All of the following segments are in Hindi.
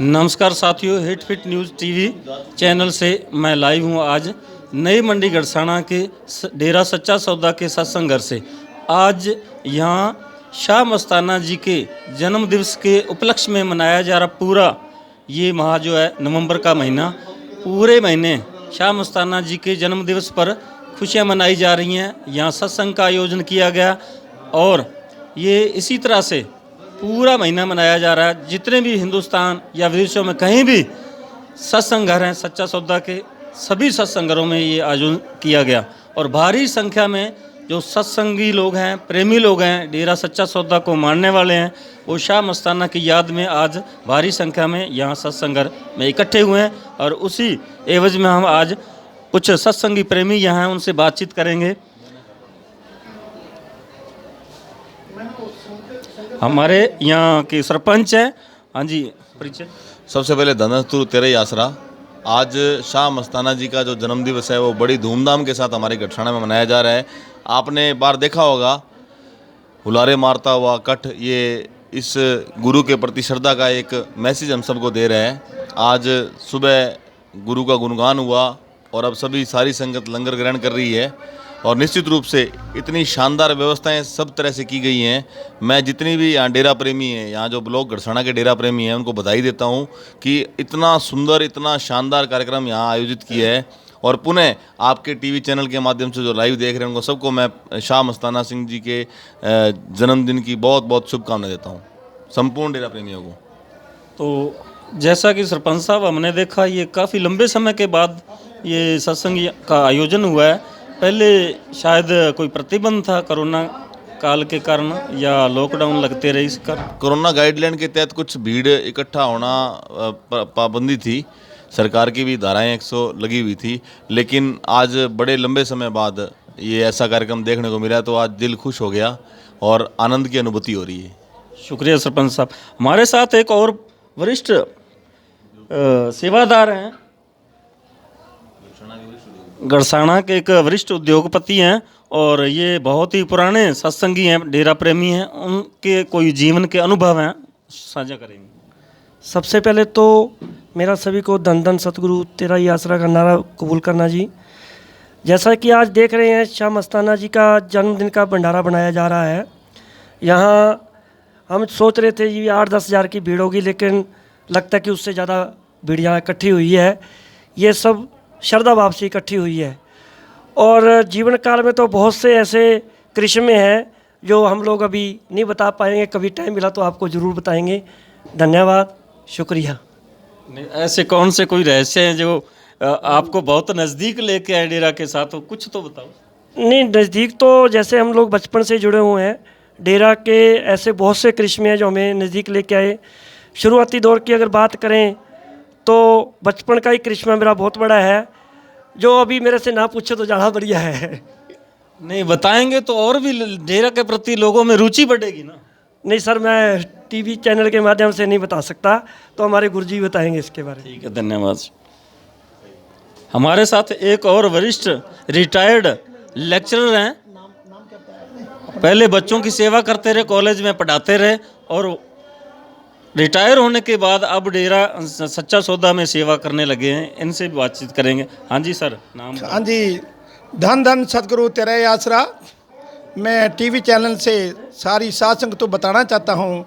नमस्कार साथियों, hit fit news TV channel से मैं लाइव हूँ आज नई मंडी गड़साना के डेरा सच्चा सौदा के सत्संग घर से। आज यहाँ शाह मस्ताना जी के जन्म दिवस के उपलक्ष्य में मनाया जा रहा पूरा ये माह जो है नवंबर का महीना, पूरे महीने शाह मस्ताना जी के जन्म दिवस पर खुशियाँ मनाई जा रही हैं। यहाँ सत्संग का आयोजन किया गया और ये इसी तरह से पूरा महीना मनाया जा रहा है। जितने भी हिंदुस्तान या विदेशों में कहीं भी सत्संग घर हैं सच्चा सौदा के, सभी सत्संग घरों में ये आयोजन किया गया और भारी संख्या में जो सत्संगी लोग हैं, प्रेमी लोग हैं, डेरा सच्चा सौदा को मानने वाले हैं, वो शाह मस्ताना की याद में आज भारी संख्या में यहाँ सत्संग घर में इकट्ठे हुए हैं। और उसी एवज में हम आज कुछ सत्संगी प्रेमी यहाँ हैं, उनसे बातचीत करेंगे। हमारे यहाँ के सरपंच हैं। हाँ जी, परिचय। सबसे पहले धनस्तु तेरे ही आसरा। आज शाह मस्ताना जी का जो जन्म दिवस है वो बड़ी धूमधाम के साथ हमारे गठसाना में मनाया जा रहा है। आपने बार देखा होगा हुलारे मारता हुआ कठ, ये इस गुरु के प्रति श्रद्धा का एक मैसेज हम सबको दे रहे हैं। आज सुबह गुरु का गुणगान हुआ और अब सभी सारी संगत लंगर ग्रहण कर रही है और निश्चित रूप से इतनी शानदार व्यवस्थाएं सब तरह से की गई हैं। मैं जितनी भी यहाँ डेरा प्रेमी हैं, यहाँ जो ब्लॉक गड़साना के डेरा प्रेमी हैं, उनको बधाई देता हूँ कि इतना सुंदर, इतना शानदार कार्यक्रम यहाँ आयोजित किया है। और पुनः आपके टीवी चैनल के माध्यम से जो लाइव देख रहे हैं उनको सबको मैं शाह मस्ताना सिंह जी के जन्मदिन की बहुत बहुत शुभकामनाएं देता हूँ, संपूर्ण डेरा प्रेमियों को। तो जैसा कि सरपंच साहब, हमने देखा ये काफ़ी लंबे समय के बाद ये सत्संग का आयोजन हुआ है। पहले शायद कोई प्रतिबंध था कोरोना काल के कारण या लॉकडाउन लगते रहे इस कारण? कोरोना गाइडलाइन के तहत कुछ भीड़ इकट्ठा होना पाबंदी थी, सरकार की भी धाराएं 100 लगी हुई थी, लेकिन आज बड़े लंबे समय बाद ये ऐसा कार्यक्रम देखने को मिला तो आज दिल खुश हो गया और आनंद की अनुभूति हो रही है। शुक्रिया सरपंच साहब। हमारे साथ एक और वरिष्ठ सेवादार हैं, गड़साना के एक वरिष्ठ उद्योगपति हैं और ये बहुत ही पुराने सत्संगी हैं, डेरा प्रेमी हैं। उनके कोई जीवन के अनुभव हैं, साझा करेंगे। सबसे पहले तो मेरा सभी को धन धन सतगुरु तेरा ही आसरा का नारा कबूल करना जी। जैसा कि आज देख रहे हैं शाह मस्ताना जी का जन्मदिन का भंडारा बनाया जा रहा है। यहाँ हम सोच रहे थे ये 8-10 हज़ार की भीड़ होगी, लेकिन लगता है कि उससे ज़्यादा भीड़ यहाँ इकट्ठी हुई है। ये सब श्रद्धा भाव से इकट्ठी हुई है और जीवन काल में तो बहुत से ऐसे करिश्मे हैं जो हम लोग अभी नहीं बता पाएंगे, कभी टाइम मिला तो आपको ज़रूर बताएंगे। धन्यवाद, शुक्रिया। ऐसे कौन से कोई रहस्य हैं जो आपको बहुत नज़दीक लेके आए डेरा के साथ, कुछ तो बताओ। नहीं, नज़दीक तो जैसे हम लोग बचपन से जुड़े हुए हैं, डेरा के ऐसे बहुत से करिश्मे हैं जो हमें नज़दीक लेके आए। शुरुआती दौर की अगर बात करें तो बचपन का ही करिश्मा मेरा बहुत बड़ा है, जो अभी मेरे से ना पूछो तो ज़्यादा बढ़िया है। नहीं बताएंगे तो और भी डेरा के प्रति लोगों में रुचि बढ़ेगी ना। नहीं सर, मैं टीवी चैनल के माध्यम से नहीं बता सकता, तो हमारे गुरुजी बताएंगे इसके बारे में। ठीक है, धन्यवाद। हमारे साथ एक और वरिष्ठ रिटायर्ड लेक्चरर हैं। पहले बच्चों की सेवा करते रहे, कॉलेज में पढ़ाते रहे और रिटायर होने के बाद अब डेरा सच्चा सौदा में सेवा करने लगे हैं। इनसे भी बातचीत करेंगे। हाँ जी सर, नाम? हाँ जी, धन धन सतगुरु तेरा ही आसरा। मैं टीवी चैनल से सारी साध संगत को बताना चाहता हूँ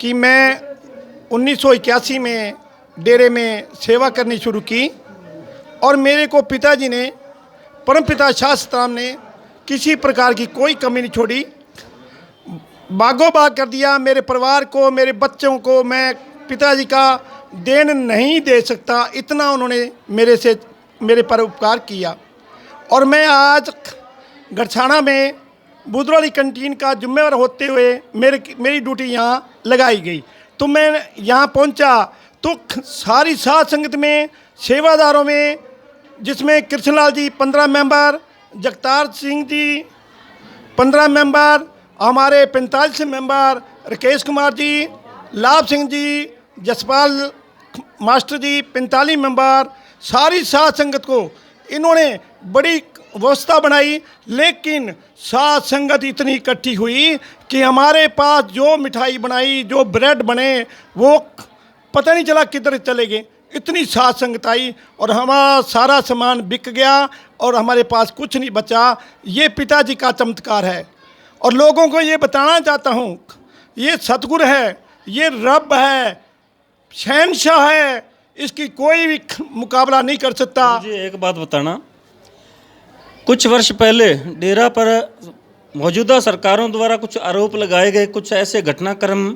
कि मैं 1981 में डेरे में सेवा करनी शुरू की और मेरे को पिताजी ने, परमपिता शाह सतराम ने किसी प्रकार की कोई कमी नहीं छोड़ी, बागो बाग कर दिया। मेरे परिवार को, मेरे बच्चों को मैं पिताजी का देन नहीं दे सकता, इतना उन्होंने मेरे पर उपकार किया। और मैं आज गड़साना में बुधवाली कैंटीन का जिम्मेवार होते हुए मेरी ड्यूटी यहाँ लगाई गई। तो मैं यहाँ पहुँचा तो सारी साध संगत में, सेवादारों में, जिसमें कृष्णलाल जी 15 मेंबर, जगतार सिंह जी 15 मेंबर, हमारे 45 मेंबर, राकेश कुमार जी, लाभ सिंह जी, जसपाल मास्टर जी 45 मेंबर, सारी साध संगत को इन्होंने बड़ी व्यवस्था बनाई, लेकिन साथ संगत इतनी इकट्ठी हुई कि हमारे पास जो मिठाई बनाई, जो ब्रेड बने, वो पता नहीं चला किधर चले गए। इतनी साथ संगत आई और हमारा सारा सामान बिक गया और हमारे पास कुछ नहीं बचा। ये पिताजी का चमत्कार है और लोगों को ये बताना चाहता हूँ, ये सतगुरु है, ये रब है, शहंशाह है, इसकी कोई भी मुकाबला नहीं कर सकता। मुझे एक बात बताना, कुछ वर्ष पहले डेरा पर मौजूदा सरकारों द्वारा कुछ आरोप लगाए गए, कुछ ऐसे घटनाक्रम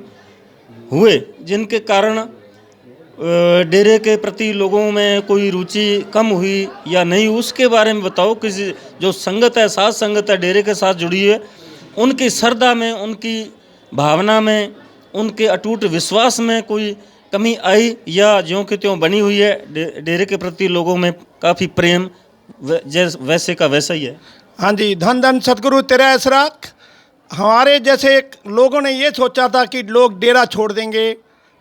हुए जिनके कारण डेरे के प्रति लोगों में कोई रुचि कम हुई या नहीं, उसके बारे में बताओ। कि जो संगत है, साथ संगत है, डेरे के साथ जुड़ी है, उनकी श्रद्धा में, उनकी भावना में, उनके अटूट विश्वास में कोई कमी आई या ज्यों की त्यों बनी हुई है? डेरे के प्रति लोगों में काफ़ी प्रेम वैसे का वैसा ही है। हाँ जी, धन धन सतगुरु तेरा आसरा। हमारे जैसे लोगों ने ये सोचा था कि लोग डेरा छोड़ देंगे,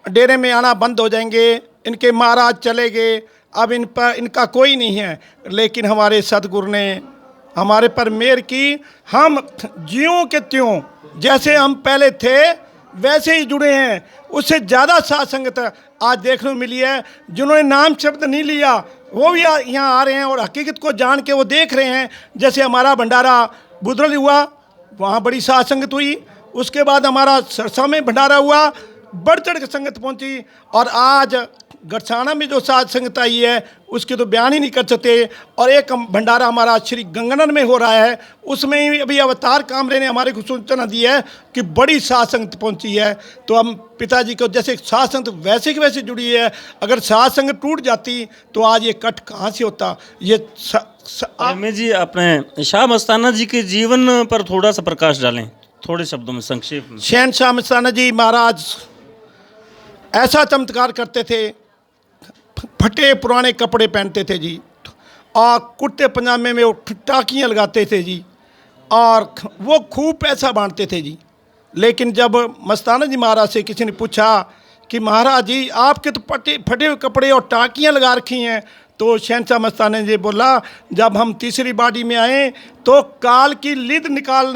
डेरे में आना बंद हो जाएंगे, इनके महाराज चले गए, अब इन पर इनका कोई नहीं है। लेकिन हमारे सतगुरु ने हमारे पर मेहर की। हम ज्यों के त्यों जैसे हम पहले थे वैसे ही जुड़े हैं, उससे ज़्यादा साथ संगत आज देखने को मिली है। जिन्होंने नाम शब्द नहीं लिया वो भी यहाँ आ रहे हैं और हकीकत को जान के वो देख रहे हैं। जैसे हमारा भंडारा बुधरल हुआ, वहाँ बड़ी साथ संगत हुई। उसके बाद हमारा सरसा में भंडारा हुआ, बढ़ चढ़ के संगत पहुंची। और आज गढ़साना में जो साथ संगत आई है उसके तो बयान ही नहीं कर सकते। और एक भंडारा हमारा श्री गंगानगर में हो रहा है, उसमें ही अभी अवतार कामरे ने हमारे को सूचना दी है कि बड़ी साथ संगत पहुंची है। तो हम पिताजी को जैसे साथ संगत वैसे की वैसे जुड़ी है। अगर साथ संगत टूट जाती तो आज ये कट कहाँ से होता। ये मैं जी अपने शाह मस्ताना जी के जीवन पर थोड़ा सा प्रकाश डालें, थोड़े शब्दों में, संक्षेप में। शहंशाह मस्ताना जी महाराज ऐसा चमत्कार करते थे, फटे पुराने कपड़े पहनते थे जी, और कुर्ते पजामे में वो टाकियाँ लगाते थे जी, और वो खूब पैसा बांटते थे जी। लेकिन जब मस्ताना जी महाराज से किसी ने पूछा कि महाराज जी आपके तो फटे हुए कपड़े और टाकियाँ लगा रखी हैं, तो शहंशाह मस्ताना जी बोला, जब हम तीसरी बाड़ी में आए तो काल की लिद निकाल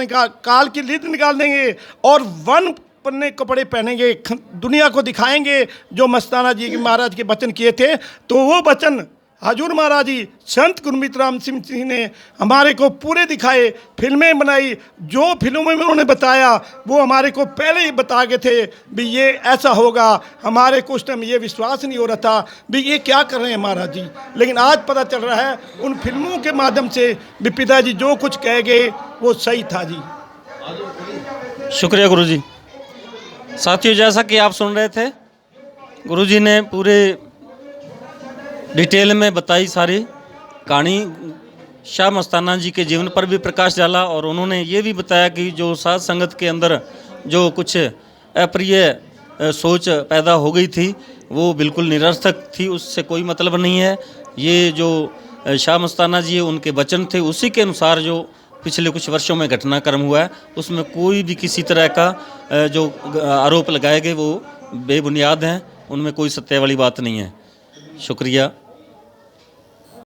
देंगे और वन पन्ने कपड़े पहनेंगे, दुनिया को दिखाएंगे जो मस्ताना जी के महाराज के वचन किए थे। तो वो वचन हजूर महाराज जी संत गुरमीत राम सिंह जी ने हमारे को पूरे दिखाए, फिल्में बनाई। जो फिल्मों में उन्होंने बताया वो हमारे को पहले ही बता गए थे भी ये ऐसा होगा। हमारे को उस टाइम ये विश्वास नहीं हो रहा था भी ये क्या कर रहे हैं महाराज जी, लेकिन आज पता चल रहा है उन फिल्मों के माध्यम से भी पिताजी जो कुछ कह गए वो सही था जी। शुक्रिया गुरु जी। साथियों, जैसा कि आप सुन रहे थे, गुरुजी ने पूरे डिटेल में बताई सारी कहानी, शाह मस्ताना जी के जीवन पर भी प्रकाश डाला। और उन्होंने ये भी बताया कि जो साध संगत के अंदर जो कुछ अप्रिय सोच पैदा हो गई थी वो बिल्कुल निरर्थक थी, उससे कोई मतलब नहीं है। ये जो शाह मस्ताना जी उनके वचन थे उसी के अनुसार जो पिछले कुछ वर्षों में घटनाक्रम हुआ है उसमें कोई भी किसी तरह का जो आरोप लगाए गए वो बेबुनियाद हैं, उनमें कोई सत्य वाली बात नहीं है। शुक्रिया।